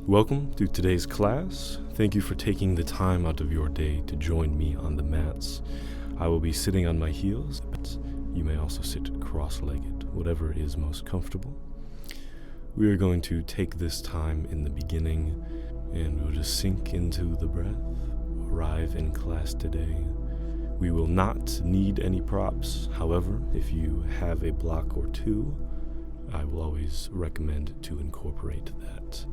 Welcome to today's class. Thank you for taking the time out of your day to join me on the mats. I will be sitting on my heels, but you may also sit cross-legged, whatever is most comfortable. We are going to take this time in the beginning and we'll just sink into the breath, arrive in class today. We will not need any props. However, if you have a block or two, I will always recommend to incorporate that.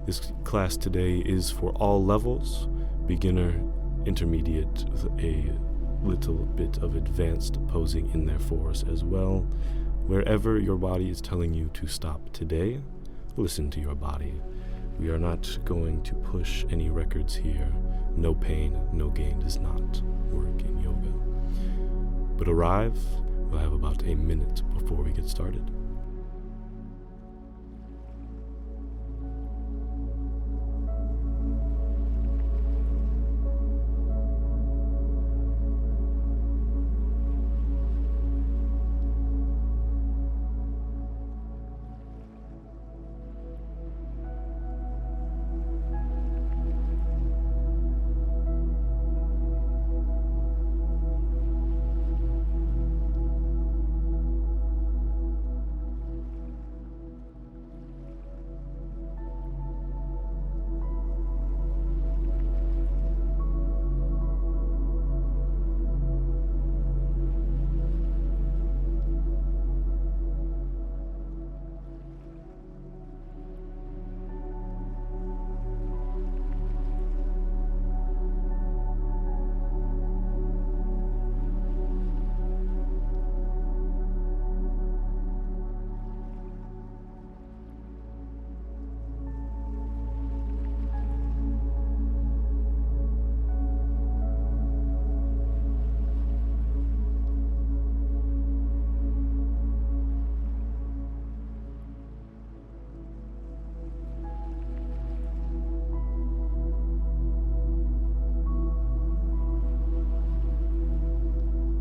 This class today is for all levels, beginner, intermediate, with a little bit of advanced posing in there for us as well. Wherever your body is telling you to stop today, listen to your body. We are not going to push any records here. No pain, no gain does not work in yoga. But arrive, we'll have about a minute before we get started.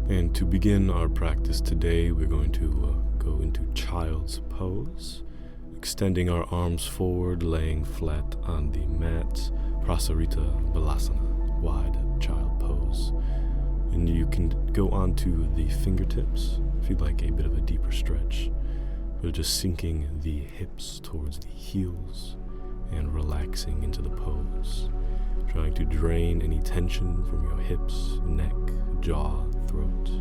And to begin our practice today, we're going to go into child's pose, extending our arms forward, laying flat on the mat, Prasarita Balasana, wide child pose. And you can go onto the fingertips if you'd like a bit of a deeper stretch. We're just sinking the hips towards the heels and relaxing into the pose, trying to drain any tension from your hips, neck, jaw, throat.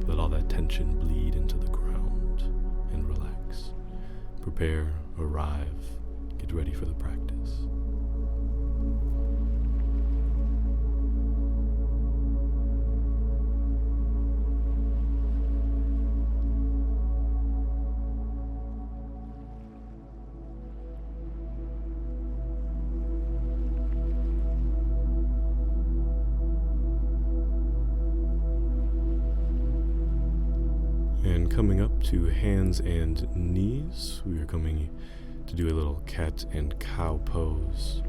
Let all that tension bleed into the ground and relax. Prepare, arrive, get ready for the practice. And coming up to hands and knees, we are coming to do a little cat and cow pose.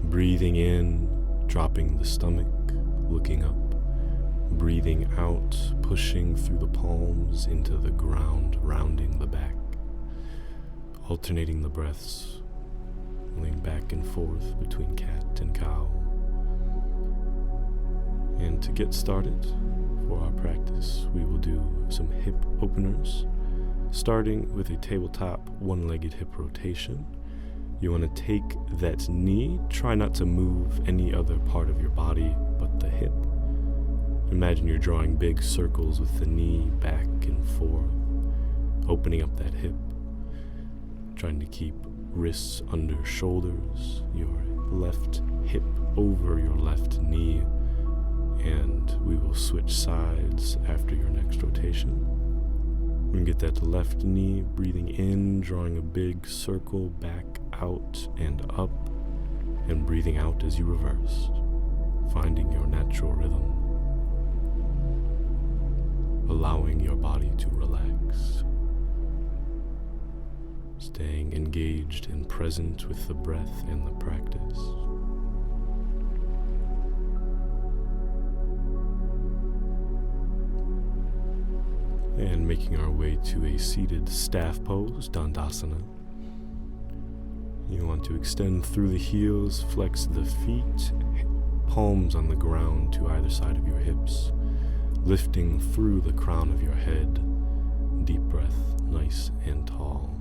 Breathing in, dropping the stomach, looking up. Breathing out, pushing through the palms into the ground, rounding the back. Alternating the breaths, rolling back and forth between cat and cow. And to get started, for our practice, we will do some hip openers, starting with a tabletop one-legged hip rotation. You want to take that knee, try not to move any other part of your body but the hip. Imagine you're drawing big circles with the knee back and forth, opening up that hip, trying to keep wrists under shoulders, your left hip over your left knee, and we will switch sides after your next rotation. We can get that left knee, breathing in, drawing a big circle back out and up, and breathing out as you reverse, finding your natural rhythm, allowing your body to relax, staying engaged and present with the breath and the practice. And making our way to a seated staff pose, Dandasana. You want to extend through the heels, flex the feet, palms on the ground to either side of your hips, lifting through the crown of your head. Deep breath, nice and tall.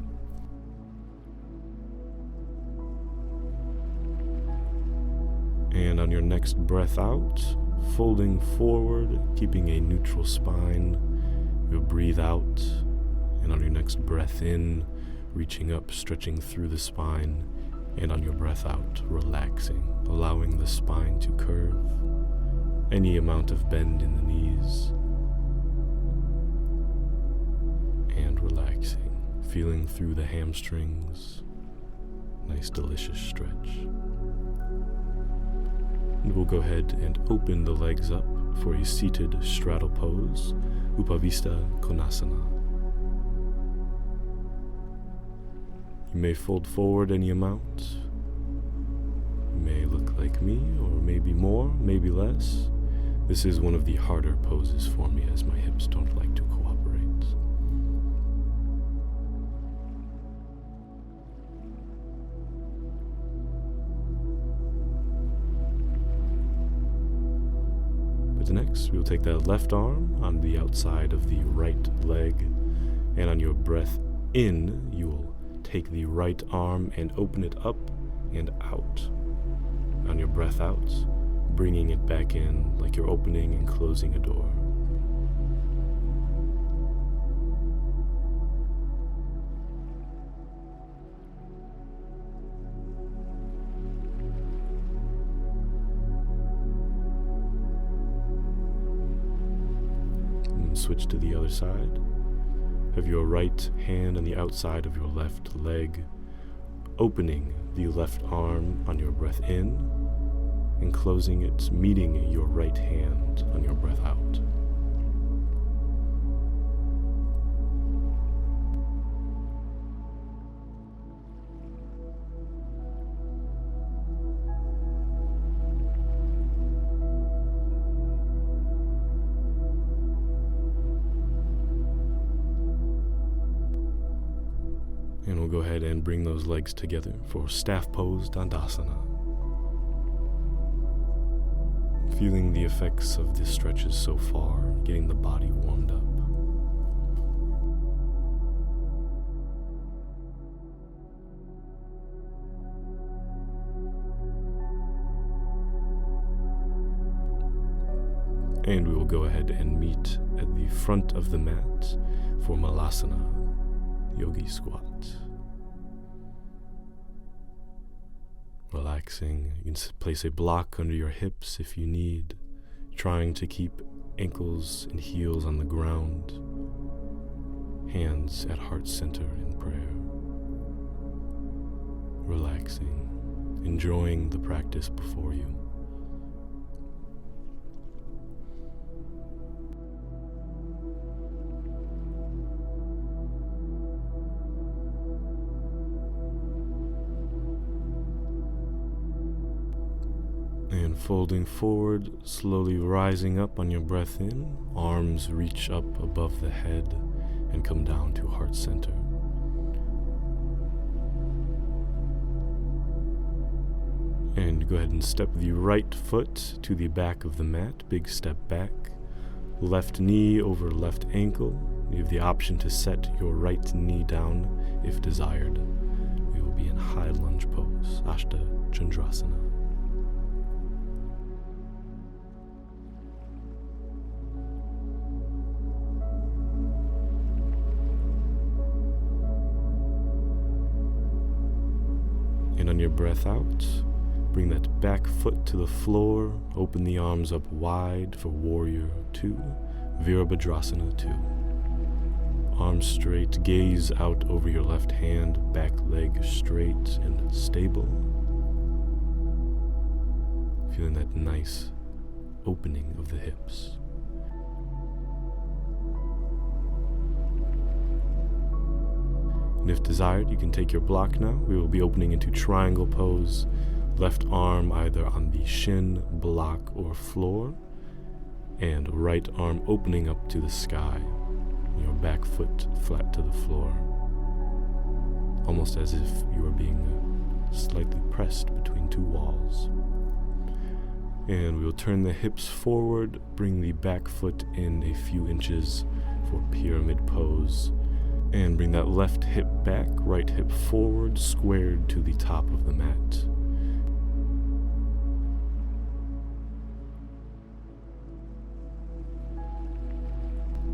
And on your next breath out, folding forward, keeping a neutral spine, you'll breathe out. And on your next breath in, reaching up, stretching through the spine. And on your breath out, relaxing, allowing the spine to curve. Any amount of bend in the knees. And relaxing, feeling through the hamstrings. Nice, delicious stretch. And we'll go ahead and open the legs up for a seated straddle pose, Upavista Konasana. You may fold forward any amount. You may look like me, or maybe more, maybe less. This is one of the harder poses for me as my hips don't like to cooperate. But next, we'll take that left arm on the outside of the right leg, and on your breath in, you will take the right arm and open it up and out. On your breath out, bringing it back in like you're opening and closing a door. And switch to the other side. Have your right hand on the outside of your left leg, opening the left arm on your breath in, and closing it, meeting your right hand on your breath out. And we'll go ahead and bring those legs together for staff pose Dandasana. Feeling the effects of the stretches so far, getting the body warmed up. And we will go ahead and meet at the front of the mat for Malasana, Yogi Squat. Relaxing. You can place a block under your hips if you need, trying to keep ankles and heels on the ground, hands at heart center in prayer. Relaxing, enjoying the practice before you. And folding forward, slowly rising up on your breath in, arms reach up above the head and come down to heart center. And go ahead and step the right foot to the back of the mat, big step back. Left knee over left ankle. You have the option to set your right knee down if desired. We will be in high lunge pose, Ashta Chandrasana. And on your breath out, bring that back foot to the floor, open the arms up wide for Warrior 2, Virabhadrasana 2. Arms straight, gaze out over your left hand, back leg straight and stable. Feeling that nice opening of the hips. And if desired, you can take your block now. We will be opening into triangle pose. Left arm either on the shin, block, or floor. And right arm opening up to the sky. Your back foot flat to the floor. Almost as if you are being slightly pressed between two walls. And we'll turn the hips forward, bring the back foot in a few inches for pyramid pose, and bring that left hip back, right hip forward, squared to the top of the mat.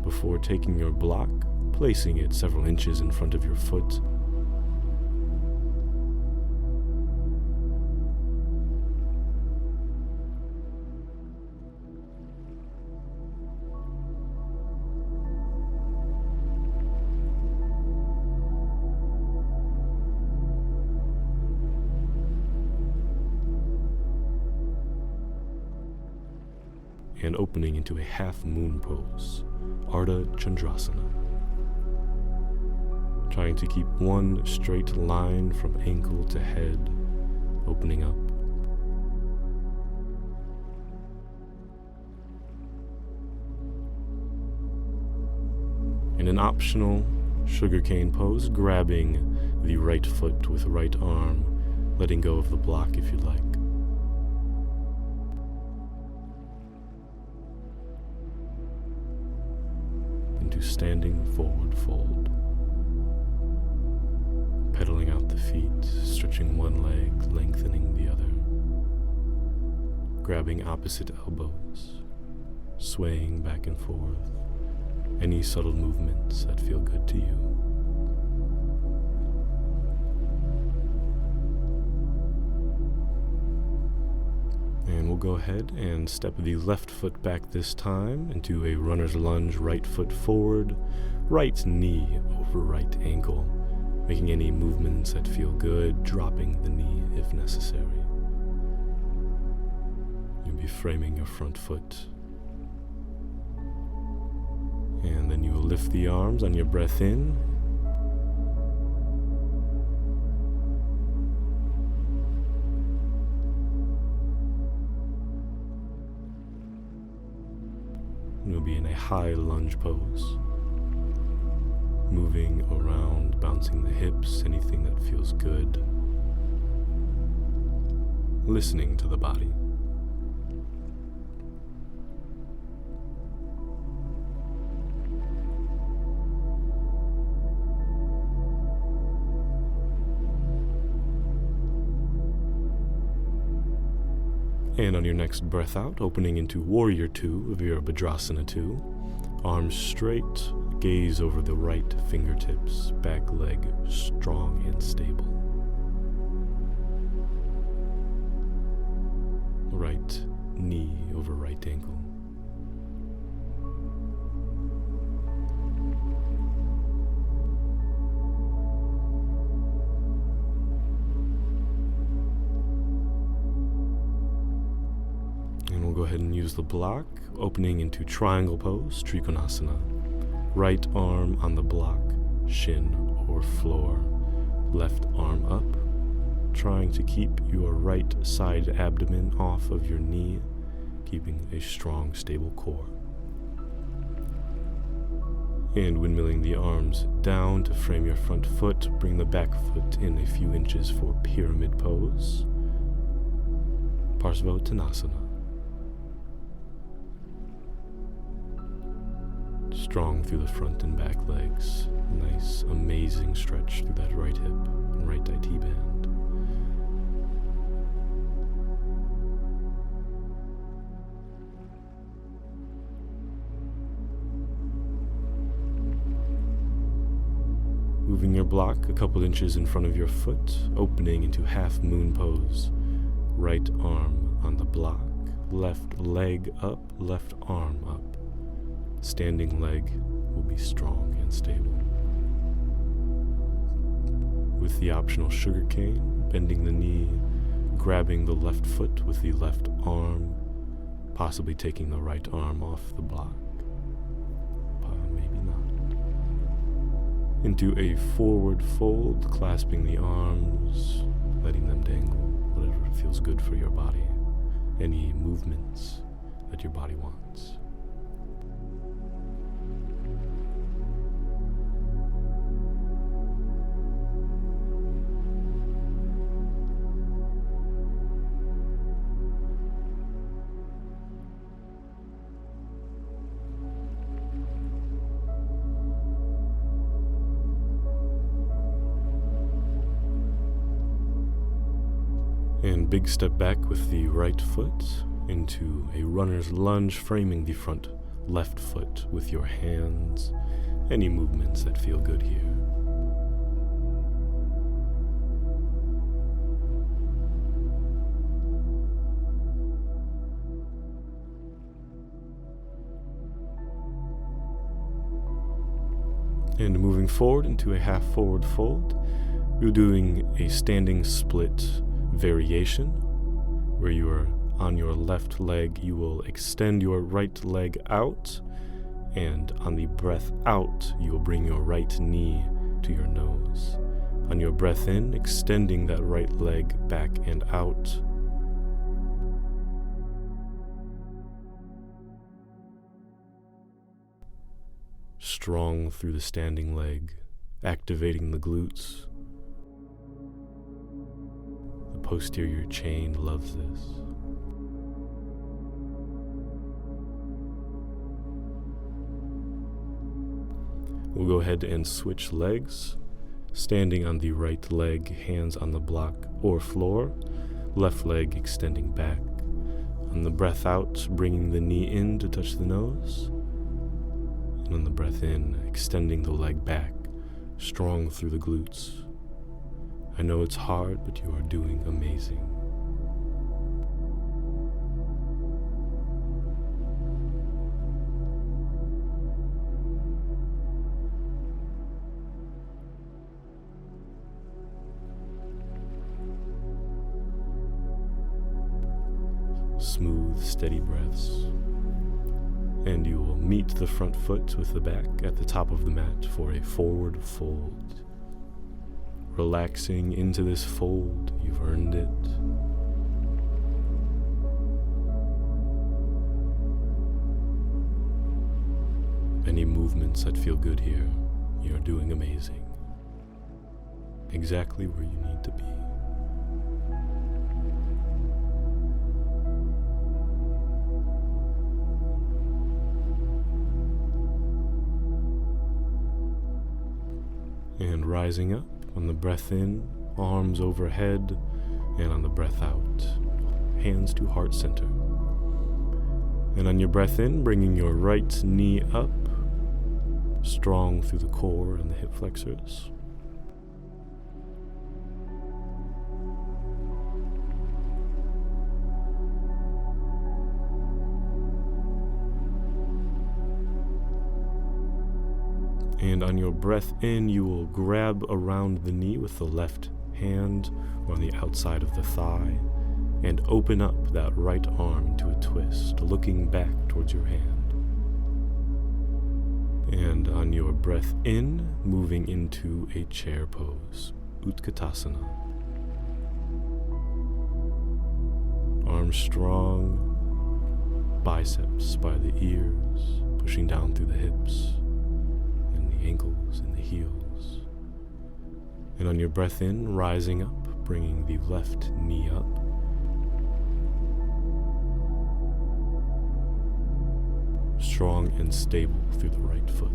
Before taking your block, placing it several inches in front of your foot, and opening into a half moon pose, Ardha Chandrasana. Trying to keep one straight line from ankle to head, opening up. In an optional sugarcane pose, grabbing the right foot with right arm, letting go of the block if you like. Into standing forward fold. Pedaling out the feet, stretching one leg, lengthening the other. Grabbing opposite elbows, swaying back and forth. Any subtle movements that feel good to you. And we'll go ahead and step the left foot back this time into a runner's lunge, right foot forward, right knee over right ankle, making any movements that feel good, dropping the knee if necessary. You'll be framing your front foot. And then you will lift the arms on your breath in. You'll be in a high lunge pose, moving around, bouncing the hips, anything that feels good, listening to the body. And on your next breath out, opening into Warrior 2, Virabhadrasana 2. Arms straight, gaze over the right fingertips, back leg strong and stable. Right knee over right ankle. Go ahead and use the block, opening into triangle pose, Trikonasana. Right arm on the block, shin or floor. Left arm up, trying to keep your right side abdomen off of your knee, keeping a strong, stable core. And windmilling the arms down to frame your front foot, bring the back foot in a few inches for pyramid pose, Parsvottanasana. Strong through the front and back legs. Nice, amazing stretch through that right hip and right IT band. Moving your block a couple inches in front of your foot, opening into half moon pose. Right arm on the block, left leg up, left arm up. Standing leg will be strong and stable. With the optional sugarcane, bending the knee, grabbing the left foot with the left arm, possibly taking the right arm off the block. Maybe not. Into a forward fold, clasping the arms, letting them dangle, whatever feels good for your body. Any movements that your body wants. And big step back with the right foot into a runner's lunge, framing the front left foot with your hands. Any movements that feel good here. And moving forward into a half forward fold, you're doing a standing split variation where you are on your left leg. You will extend your right leg out, and on the breath out, you will bring your right knee to your nose. On your breath in, extending that right leg back and out. Strong through the standing leg, activating the glutes. The posterior chain loves this. We'll go ahead and switch legs. Standing on the right leg, hands on the block or floor, left leg extending back. On the breath out, bringing the knee in to touch the nose. And on the breath in, extending the leg back, strong through the glutes. I know it's hard, but you are doing amazing. Smooth, steady breaths. And you will meet the front foot with the back at the top of the mat for a forward fold. Relaxing into this fold, you've earned it. Any movements that feel good here, you're doing amazing. Exactly where you need to be. And rising up on the breath in, arms overhead, and on the breath out, hands to heart center. And on your breath in, bringing your right knee up, strong through the core and the hip flexors. And on your breath in, you will grab around the knee with the left hand or on the outside of the thigh and open up that right arm into a twist, looking back towards your hand. And on your breath in, moving into a chair pose, Utkatasana. Arms strong, biceps by the ears, pushing down through the hips, ankles and the heels. And on your breath in, rising up, bringing the left knee up. Strong and stable through the right foot.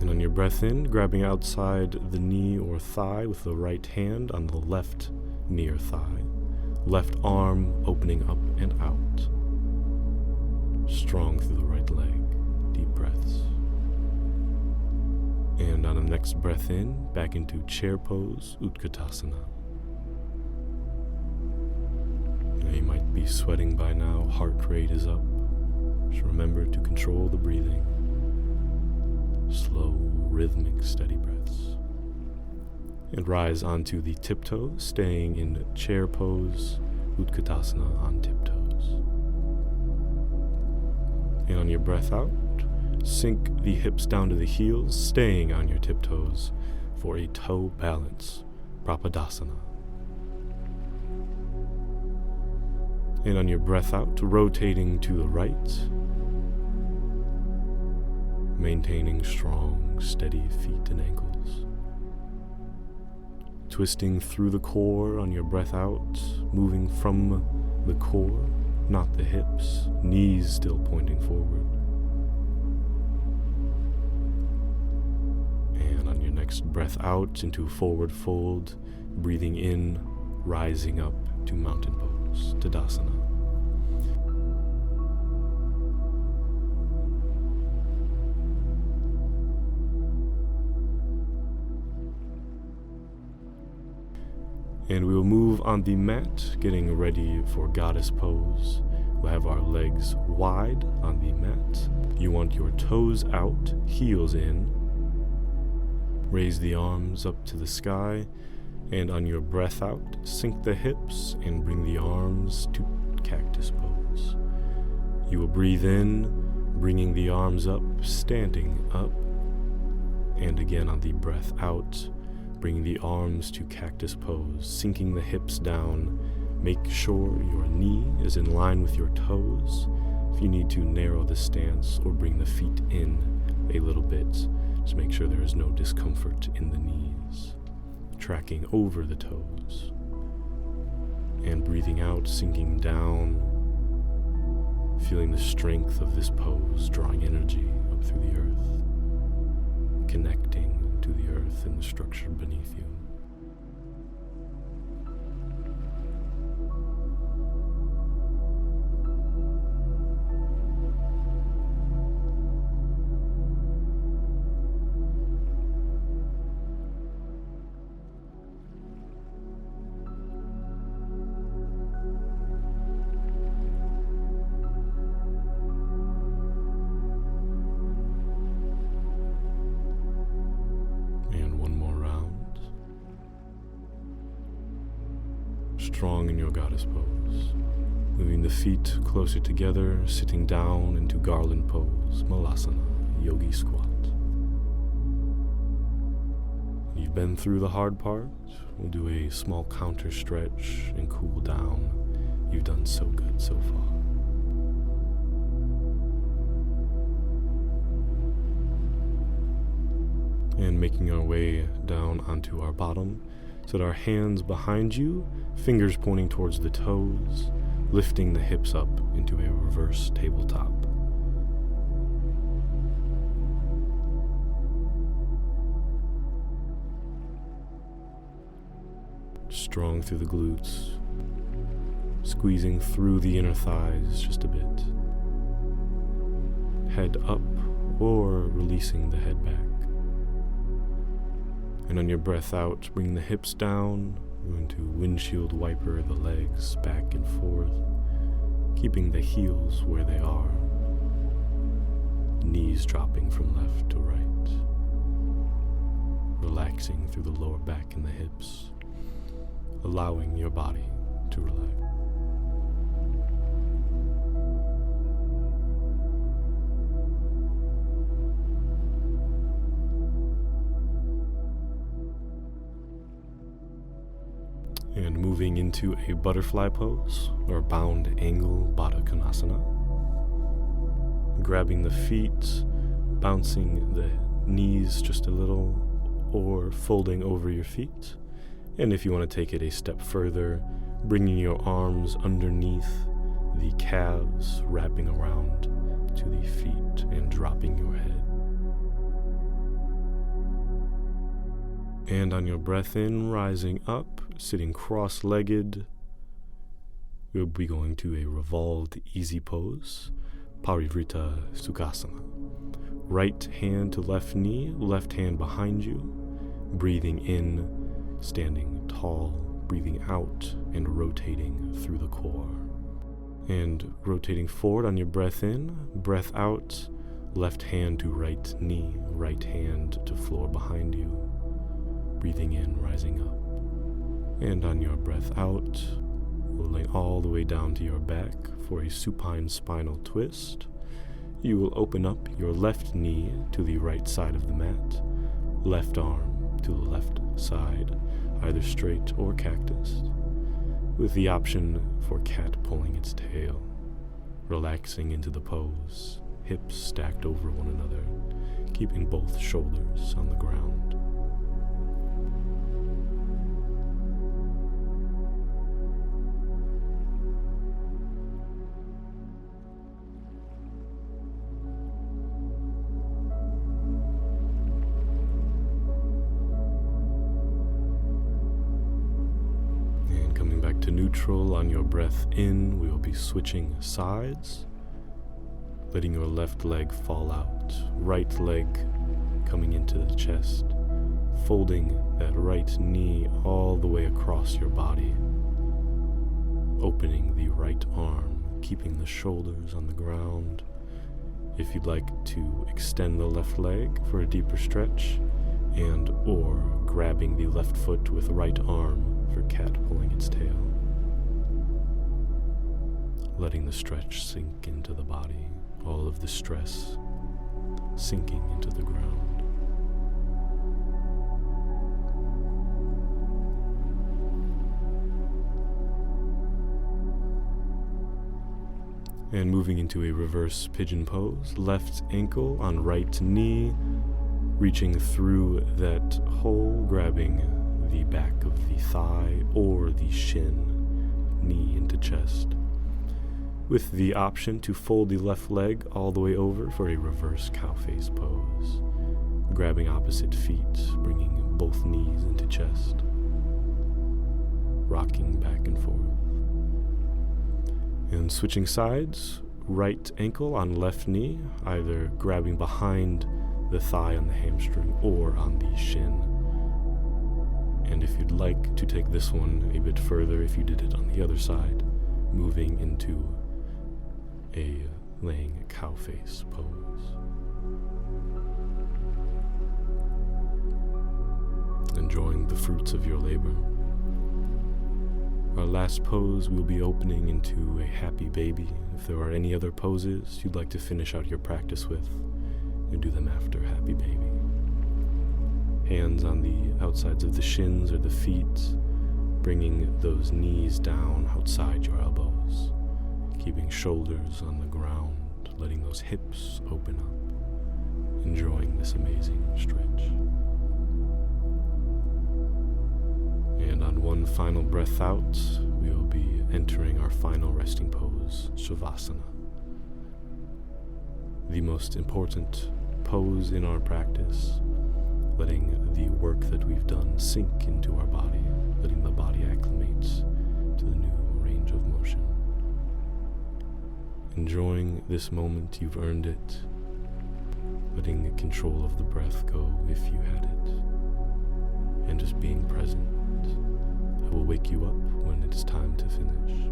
And on your breath in, grabbing outside the knee or thigh with the right hand on the left knee or thigh. Left arm opening up and out. Strong through the right leg. Deep breaths. And on the next breath in, back into chair pose, Utkatasana. Now you might be sweating by now, heart rate is up. Just remember to control the breathing. Slow, rhythmic, steady breaths. And rise onto the tiptoes, staying in chair pose, Utkatasana on tiptoes. And on your breath out, sink the hips down to the heels, staying on your tiptoes for a toe balance, Prapadasana. And on your breath out, rotating to the right, maintaining strong, steady feet and ankles. Twisting through the core on your breath out, moving from the core, not the hips, knees still pointing forward. And on your next breath out into forward fold, breathing in, rising up to mountain pose, Tadasana. And we will move on the mat, getting ready for goddess pose. We'll have our legs wide on the mat. You want your toes out, heels in. Raise the arms up to the sky, and on your breath out, sink the hips and bring the arms to cactus pose. You will breathe in, bringing the arms up, standing up, and again on the breath out, bring the arms to cactus pose, sinking the hips down. Make sure your knee is in line with your toes. If you need to narrow the stance or bring the feet in a little bit, just make sure there is no discomfort in the knees. Tracking over the toes. And breathing out, sinking down, feeling the strength of this pose, drawing energy up through the earth, connecting to the earth and the structure beneath you. Strong in your goddess pose. Moving the feet closer together, sitting down into garland pose, Malasana, yogi squat. You've been through the hard part. We'll do a small counter stretch and cool down. You've done so good so far. And making our way down onto our bottom. Set our hands behind you, fingers pointing towards the toes, lifting the hips up into a reverse tabletop. Strong through the glutes, squeezing through the inner thighs just a bit. Head up or releasing the head back. And on your breath out, bring the hips down. We're going to windshield wiper the legs back and forth, keeping the heels where they are. Knees dropping from left to right. Relaxing through the lower back and the hips, allowing your body to relax. And moving into a butterfly pose, or bound angle Baddha Konasana. Grabbing the feet, bouncing the knees just a little, or folding over your feet. And if you want to take it a step further, bringing your arms underneath the calves, wrapping around to the feet and dropping your head. And on your breath in, rising up, sitting cross-legged, we'll be going to a revolved easy pose, Parivrita Sukhasana. Right hand to left knee, left hand behind you, breathing in, standing tall, breathing out, and rotating through the core. And rotating forward on your breath in, breath out, left hand to right knee, right hand to floor behind you. Breathing in, rising up. And on your breath out, rolling all the way down to your back for a supine spinal twist. You will open up your left knee to the right side of the mat, left arm to the left side, either straight or cactus, with the option for cat pulling its tail, relaxing into the pose, hips stacked over one another, keeping both shoulders on the ground. neutral on your breath in, we will be switching sides, letting your left leg fall out, right leg coming into the chest, folding that right knee all the way across your body, opening the right arm, keeping the shoulders on the ground. If you'd like to extend the left leg for a deeper stretch, and or grabbing the left foot with right arm for cat pulling its tail. Letting the stretch sink into the body, all of the stress sinking into the ground. And moving into a reverse pigeon pose, left ankle on right knee, reaching through that hole, grabbing the back of the thigh or the shin, knee into chest, with the option to fold the left leg all the way over for a reverse cow face pose, grabbing opposite feet, bringing both knees into chest, rocking back and forth. And switching sides, right ankle on left knee, either grabbing behind the thigh on the hamstring or on the shin. And if you'd like to take this one a bit further, if you did it on the other side, moving into a laying cow face pose. Enjoying the fruits of your labor. Our last pose, we'll be opening into a happy baby. If there are any other poses you'd like to finish out your practice with, you do them after happy baby. Hands on the outsides of the shins or the feet, bringing those knees down outside your elbows, keeping shoulders on the ground, letting those hips open up, enjoying this amazing stretch. And on one final breath out, we will be entering our final resting pose, Shavasana. The most important pose in our practice, letting the work that we've done sink into our body, letting the body acclimate to the new range of motion. Enjoying this moment, you've earned it, letting the control of the breath go if you had it, and just being present. I will wake you up when it is time to finish.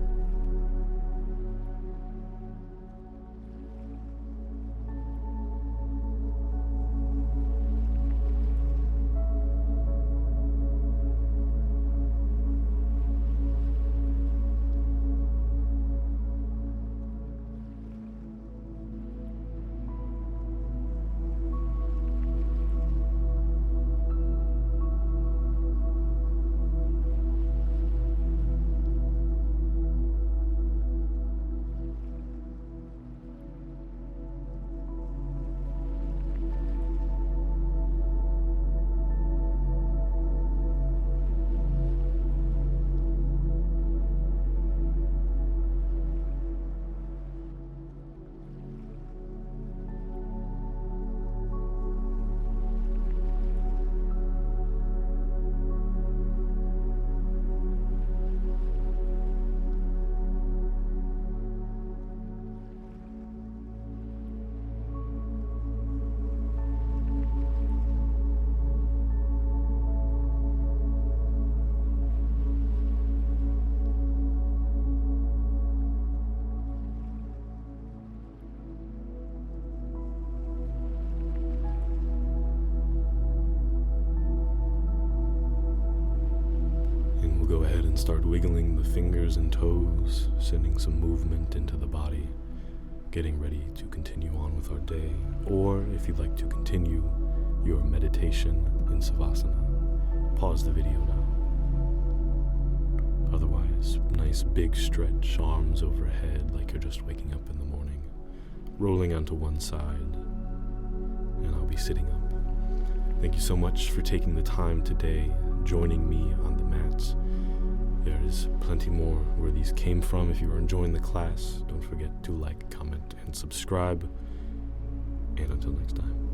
Go ahead and start wiggling the fingers and toes, sending some movement into the body, getting ready to continue on with our day. Or if you'd like to continue your meditation in Savasana, pause the video now. Otherwise, nice big stretch, arms overhead like you're just waking up in the morning, rolling onto one side, and I'll be sitting up. Thank you so much for taking the time today, joining me on the mats. There is plenty more where these came from. If you are enjoying the class, don't forget to like, comment, and subscribe. And until next time.